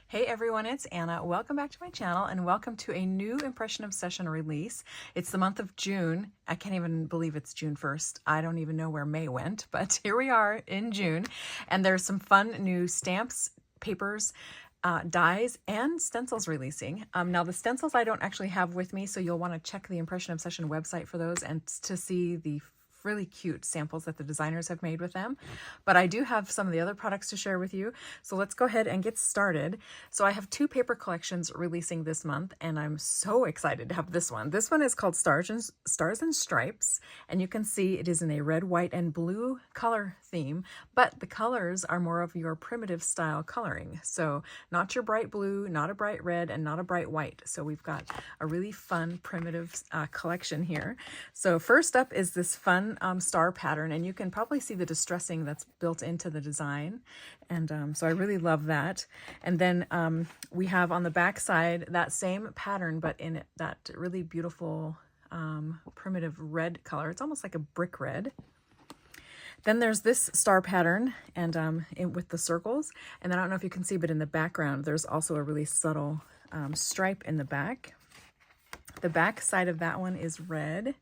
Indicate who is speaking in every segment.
Speaker 1: Hey everyone, it's Anna. Welcome back to my channel and welcome to a new Impression Obsession release. It's the month of June. I can't even believe it's June 1st. I don't even know where May went, but here we are in June. And there's some fun new stamps, papers, dies, and stencils releasing. Now the stencils I don't actually have with me, so you'll want to check the Impression Obsession website for those and to see the really cute samples that the designers have made with them. But I do have some of the other products to share with you. So let's go ahead and get started. So I have two paper collections releasing this month, and I'm so excited to have this one. This one is called Stars and Stripes, and you can see it is in a red, white, and blue color theme, but the colors are more of your primitive style coloring. So not your bright blue, not a bright red, and not a bright white. So we've got a really fun primitive collection here. So first up is this fun star pattern, and you can probably see the distressing that's built into the design, and so I really love that. And then we have on the back side that same pattern, but in that really beautiful primitive red color. It's almost like a brick red. Then there's this star pattern and with the circles, and then I don't know if you can see, but in the background there's also a really subtle stripe in the back. The back side of that one is red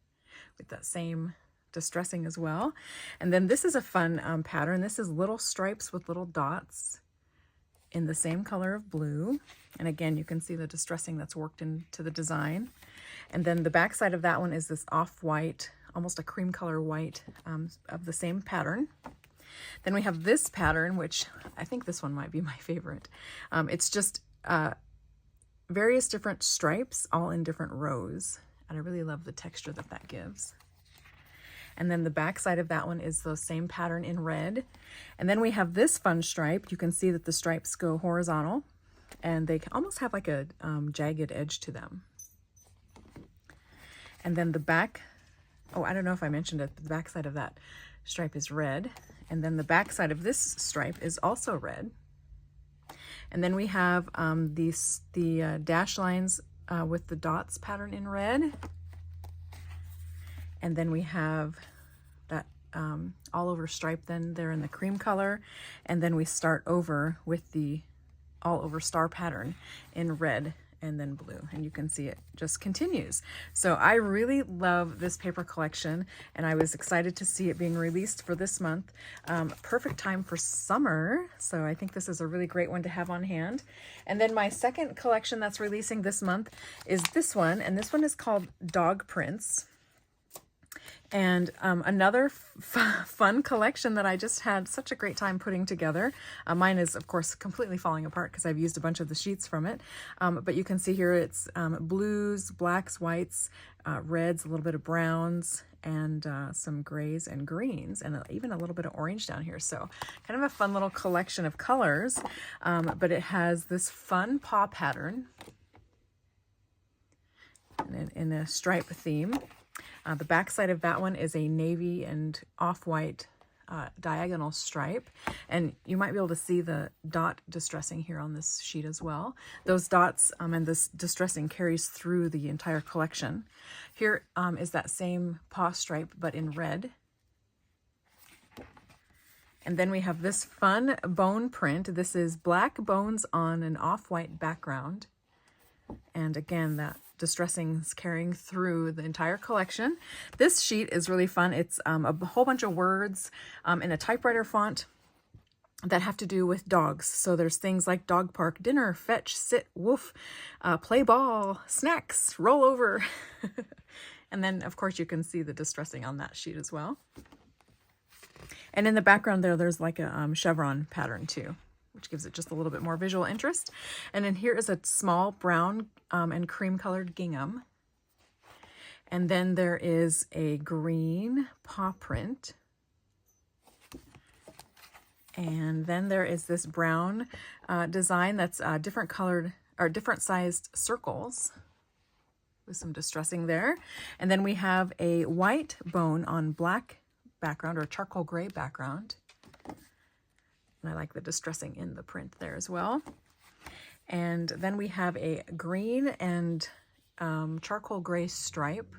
Speaker 1: with that same distressing as well. And then this is a fun pattern. This is little stripes with little dots in the same color of blue. And again, you can see the distressing that's worked into the design. And then the back side of that one is this off-white, almost a cream color white of the same pattern. Then we have this pattern, which I think this one might be my favorite. It's just various different stripes all in different rows. And I really love the texture that that gives. And then the back side of that one is the same pattern in red. And then we have this fun stripe. You can see that the stripes go horizontal and they almost have like a jagged edge to them. And then the back, oh, I don't know if I mentioned it, the back side of that stripe is red. And then the back side of this stripe is also red. And then we have the dash lines with the dots pattern in red. And then we have that all over stripe then there in the cream color. And then we start over with the all over star pattern in red and then blue. And you can see it just continues. So I really love this paper collection, and I was excited to see it being released for this month. Perfect time for summer. So I think this is a really great one to have on hand. And then my second collection that's releasing this month is this one, and this one is called Dog Prints. And another fun collection that I just had such a great time putting together. Mine is, of course, completely falling apart because I've used a bunch of the sheets from it. But you can see here it's blues, blacks, whites, reds, a little bit of browns, and some grays and greens, and even a little bit of orange down here. So kind of a fun little collection of colors. But it has this fun paw pattern in a stripe theme. The back side of that one is a navy and off-white diagonal stripe, and you might be able to see the dot distressing here on this sheet as well. Those dots and this distressing carries through the entire collection. Here is that same paw stripe but in red. And then we have this fun bone print. This is black bones on an off-white background. And again, that distressing is carrying through the entire collection. This sheet is really fun. It's a whole bunch of words in a typewriter font that have to do with dogs. So there's things like dog park, dinner, fetch, sit, woof, play ball, snacks, roll over. And then, of course, you can see the distressing on that sheet as well. And in the background there's like a chevron pattern too, which gives it just a little bit more visual interest. And then here is a small brown and cream colored gingham. And then there is a green paw print. And then there is this brown design that's different colored or different sized circles with some distressing there. And then we have a white bone on black background or charcoal gray background. And I like the distressing in the print there as well. And then we have a green and charcoal gray stripe.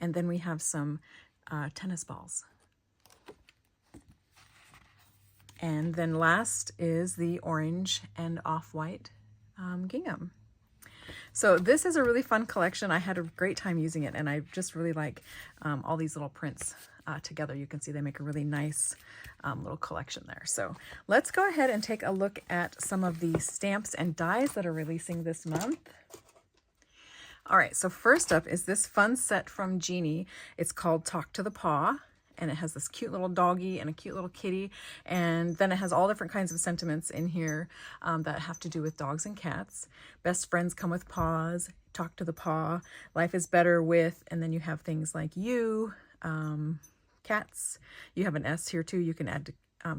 Speaker 1: And then we have some tennis balls. And then last is the orange and off-white gingham. So this is a really fun collection. I had a great time using it, and I just really like all these little prints together. You can see they make a really nice little collection there. So let's go ahead and take a look at some of the stamps and dies that are releasing this month. All right, so first up is this fun set from Jeannie. It's called Talk to the Paw, and it has this cute little doggy and a cute little kitty, and then it has all different kinds of sentiments in here that have to do with dogs and cats. Best friends come with paws, talk to the paw, life is better with, and then you have things like you, cats. You have an S here too. You can add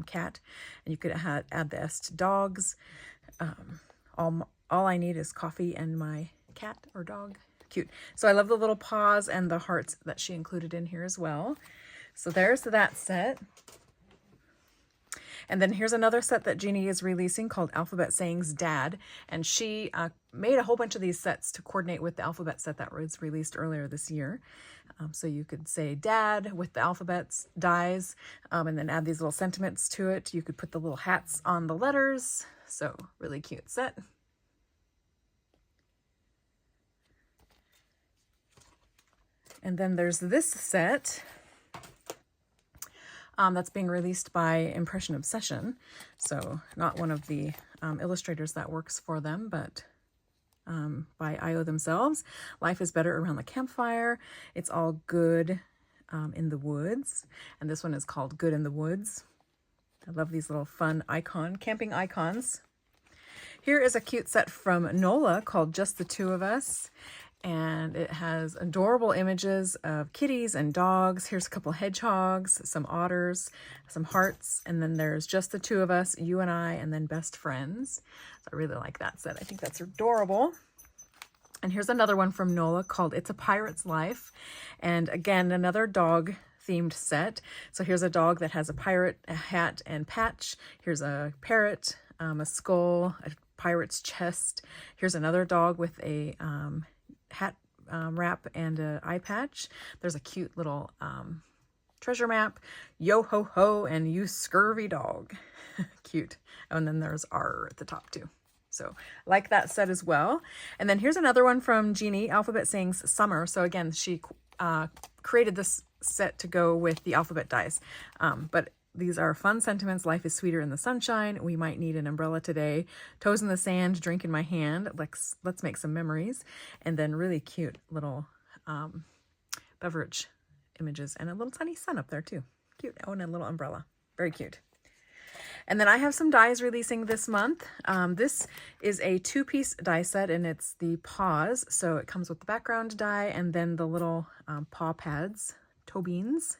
Speaker 1: cat, and you could add the S to dogs. All I need is coffee and my cat or dog. Cute. So I love the little paws and the hearts that she included in here as well. So there's that set. And then here's another set that Jeannie is releasing called Alphabet Sayings Dad. And she made a whole bunch of these sets to coordinate with the alphabet set that was released earlier this year. So you could say Dad with the alphabets, dies, and then add these little sentiments to it. You could put the little hats on the letters. So really cute set. And then there's this set that's being released by Impression Obsession. So not one of the illustrators that works for them, but by IO themselves. Life is better around the campfire. It's all good in the woods. And this one is called Good in the Woods. I love these little fun camping icons. Here is a cute set from Nola called Just the Two of Us. And it has adorable images of kitties and dogs. Here's a couple hedgehogs, some otters, some hearts, and then there's Just the Two of Us, you and I, and then Best Friends. So I really like that set. I think that's adorable. And here's another one from Nola called It's a Pirate's Life. And again, another dog themed set. So here's a dog that has a pirate, a hat, and patch. Here's a parrot, a skull, a pirate's chest. Here's another dog with a hat wrap and an eye patch. There's a cute little treasure map, yo ho ho, and you scurvy dog. Cute. And then there's R at the top too. So I like that set as well. And then here's another one from Jeannie, Alphabet Sayings Summer. So again, she created this set to go with the alphabet dies. But these are fun sentiments. Life is sweeter in the sunshine. We might need an umbrella today. Toes in the sand, drink in my hand. Let's make some memories. And then really cute little beverage images and a little tiny sun up there too. Cute. Oh, and a little umbrella. Very cute. And then I have some dies releasing this month. This is a 2-piece die set, and it's the paws. So it comes with the background die and then the little paw pads, toe beans.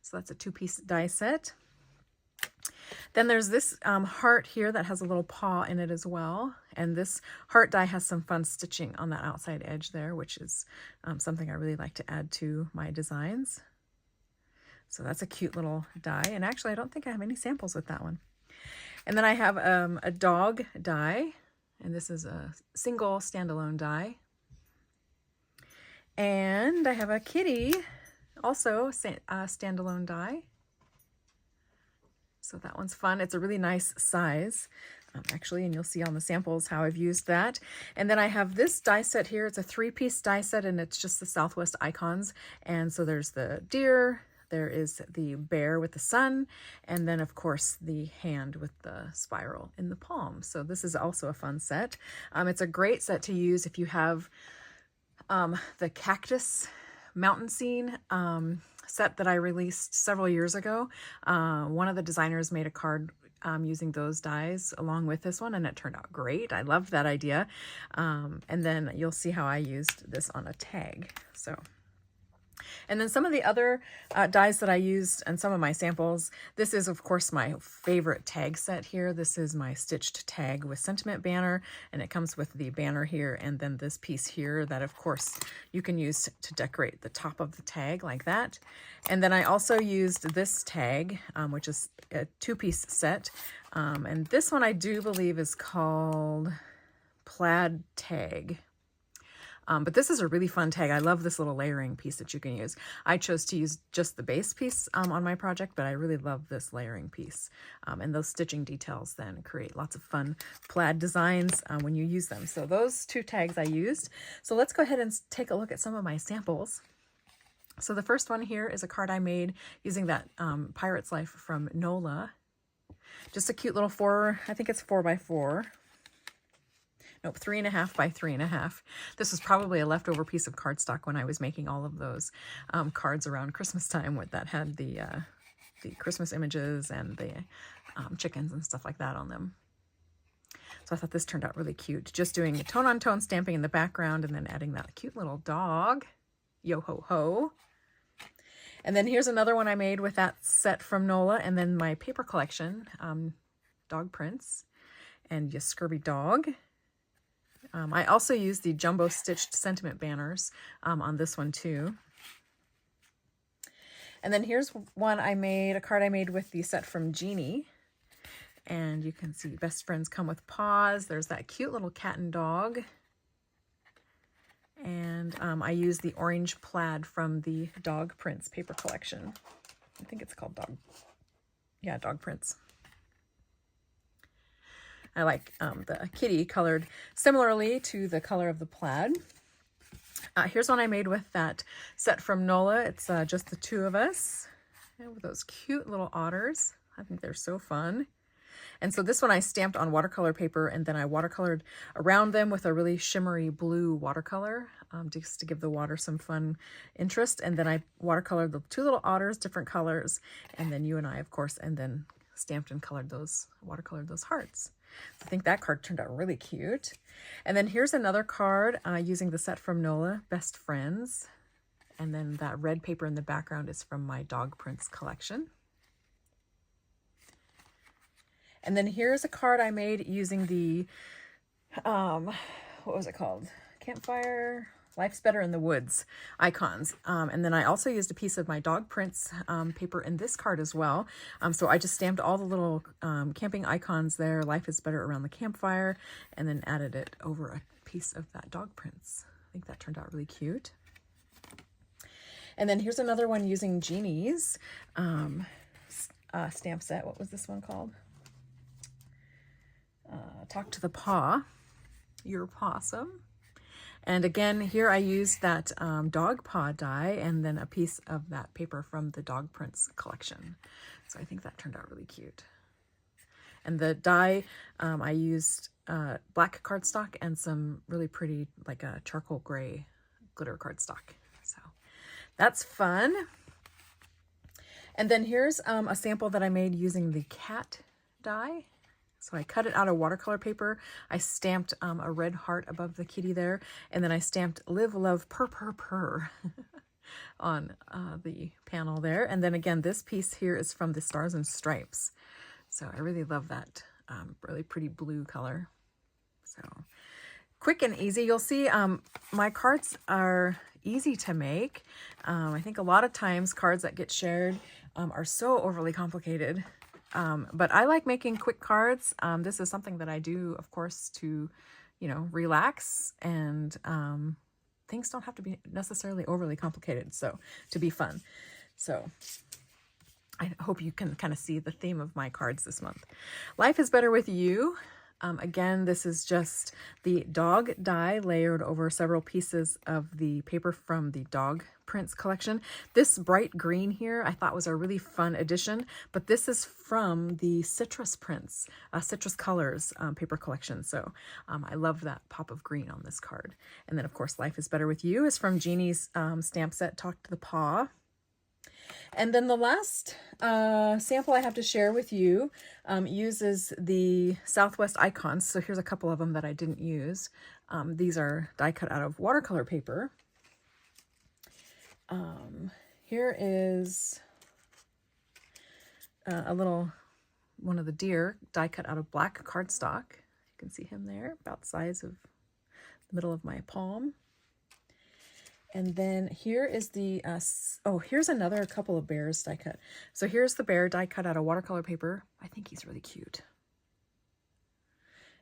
Speaker 1: So that's a 2-piece die set. Then there's this heart here that has a little paw in it as well. And this heart die has some fun stitching on that outside edge there, which is something I really like to add to my designs. So that's a cute little die. And actually, I don't think I have any samples with that one. And then I have a dog die. And this is a single standalone die. And I have a kitty, also standalone die. So that one's fun. It's a really nice size, actually, and you'll see on the samples how I've used that. And then I have this die set here. It's a 3-piece die set, and it's just the Southwest icons. And so there's the deer, there is the bear with the sun, and then, of course, the hand with the spiral in the palm. So this is also a fun set. It's a great set to use if you have the cactus mountain scene set that I released several years ago. One of the designers made a card using those dies along with this one, and it turned out great. I loved that idea. And then you'll see how I used this on a tag. And then some of the other dies that I used and some of my samples. This is, of course, my favorite tag set here. This is my stitched tag with sentiment banner, and it comes with the banner here and then this piece here that, of course, you can use to decorate the top of the tag like that. And then I also used this tag, which is a 2-piece set. And this one I do believe is called Plaid Tag. But this is a really fun tag. I love this little layering piece that you can use. I chose to use just the base piece on my project, but I really love this layering piece. And those stitching details then create lots of fun plaid designs when you use them. So those 2 tags I used. So let's go ahead and take a look at some of my samples. So the first one here is a card I made using that Pirate's Life from NOLA. Just a cute little I think it's 4x4. Nope, 3.5 by 3.5. This was probably a leftover piece of cardstock when I was making all of those cards around Christmas time that had the Christmas images and the chickens and stuff like that on them. So I thought this turned out really cute. Just doing tone-on-tone stamping in the background and then adding that cute little dog. Yo-ho-ho. And then here's another one I made with that set from NOLA, and then my paper collection, dog prints and your scurvy dog. I also used the jumbo stitched sentiment banners on this one too. And then here's a card I made with the set from Jeannie. And you can see best friends come with paws. There's that cute little cat and dog. And I used the orange plaid from the dog prints paper collection. I think it's called dog prints. I like the kitty colored similarly to the color of the plaid. Here's one I made with that set from NOLA. It's just the 2 of us with those cute little otters. I think they're so fun. And so this one I stamped on watercolor paper, and then I watercolored around them with a really shimmery blue watercolor just to give the water some fun interest. And then I watercolored the 2 little otters, different colors, and then you and I, of course, and then stamped and watercolored those hearts. So I think that card turned out really cute. And then here's another card using the set from NOLA, Best Friends. And then that red paper in the background is from my dog prints collection. And then here's a card I made using the, what was it called? Campfire, Life's Better in the Woods icons. And then I also used a piece of my dog prints paper in this card as well. So I just stamped all the little camping icons there, Life is Better around the campfire, and then added it over a piece of that dog prints. I think that turned out really cute. And then here's another one using Jeannie's stamp set. What was this one called? Talk to the Paw, Your Possum. And again, here I used that dog paw die and then a piece of that paper from the dog prints collection. So I think that turned out really cute. And the die, I used black cardstock and some really pretty, like a charcoal gray glitter cardstock. So that's fun. And then here's a sample that I made using the cat die. So I cut it out of watercolor paper. I stamped a red heart above the kitty there. And then I stamped Live, Love, Purr, Purr, Purr on the panel there. And then again, this piece here is from the Stars and Stripes. So I really love that really pretty blue color. So quick and easy. You'll see my cards are easy to make. I think a lot of times cards that get shared are so overly complicated. But I like making quick cards. This is something that I do, of course, to, relax, and things don't have to be necessarily overly complicated, so to be fun. So I hope you can kind of see the theme of my cards this month. Life is Better with You. Again, this is just the dog die layered over several pieces of the paper from the dog prints collection. This bright green here I thought was a really fun addition, but this is from the Citrus Prints, Citrus Colors paper collection. So I love that pop of green on this card. And then, of course, Life is Better with You is from Jeannie's stamp set, Talk to the Paw. And then the last sample I have to share with you uses the Southwest icons. So here's a couple of them that I didn't use. These are die cut out of watercolor paper. Here is one of the deer die cut out of black cardstock. You can see him there, about the size of the middle of my palm. And then here is the, here's another couple of bears die cut. So here's the bear die cut out of watercolor paper. I think he's really cute.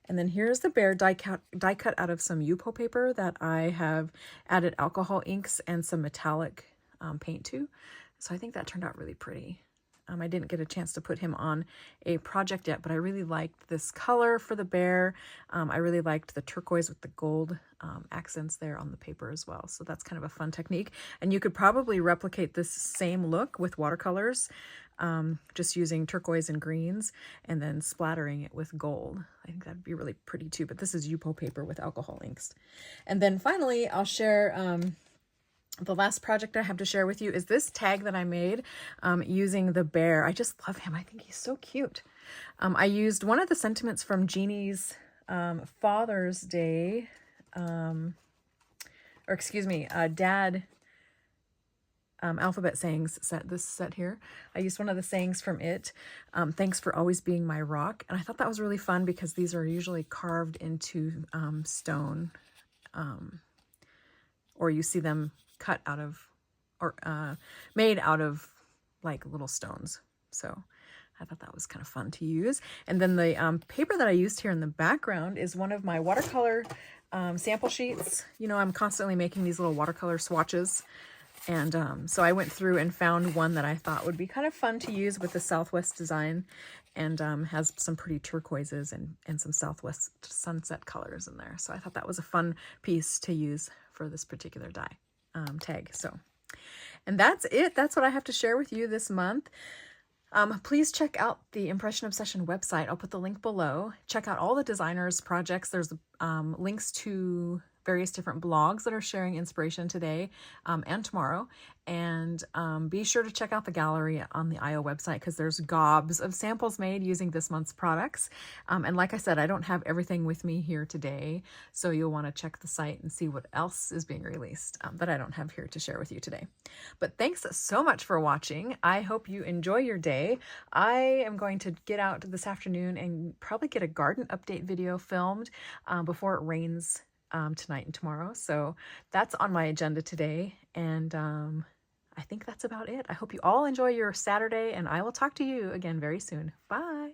Speaker 1: And then here's the bear die cut out of some Yupo paper that I have added alcohol inks and some metallic paint to. So I think that turned out really pretty. I didn't get a chance to put him on a project yet, but I really liked this color for the bear. I really liked the turquoise with the gold accents there on the paper as well. So that's kind of a fun technique. And you could probably replicate this same look with watercolors, just using turquoise and greens and then splattering it with gold. I think that'd be really pretty too, but this is Yupo paper with alcohol inks. And then finally, I'll share the last project I have to share with you is this tag that I made using the bear. I just love him. I think he's so cute. I used one of the sentiments from Jeannie's Father's Day, Dad alphabet sayings set, this set here. I used one of the sayings from it. Thanks for always being my rock. And I thought that was really fun because these are usually carved into stone, or you see them cut out of, or made out of like little stones. So I thought that was kind of fun to use. And then the paper that I used here in the background is one of my watercolor sample sheets. You know, I'm constantly making these little watercolor swatches. And so I went through and found one that I thought would be kind of fun to use with the Southwest design, and has some pretty turquoises and some Southwest sunset colors in there. So I thought that was a fun piece to use for this particular die tag. So, and that's it. That's what I have to share with you this month. Please check out the Impression Obsession website. I'll put the link below. Check out all the designers' projects. There's links to various different blogs that are sharing inspiration today and tomorrow. And be sure to check out the gallery on the IO website because there's gobs of samples made using this month's products. And like I said, I don't have everything with me here today, so you'll want to check the site and see what else is being released that I don't have here to share with you today. But thanks so much for watching. I hope you enjoy your day. I am going to get out this afternoon and probably get a garden update video filmed before it rains tonight and tomorrow. So that's on my agenda today. And I think that's about it. I hope you all enjoy your Saturday, and I will talk to you again very soon. Bye.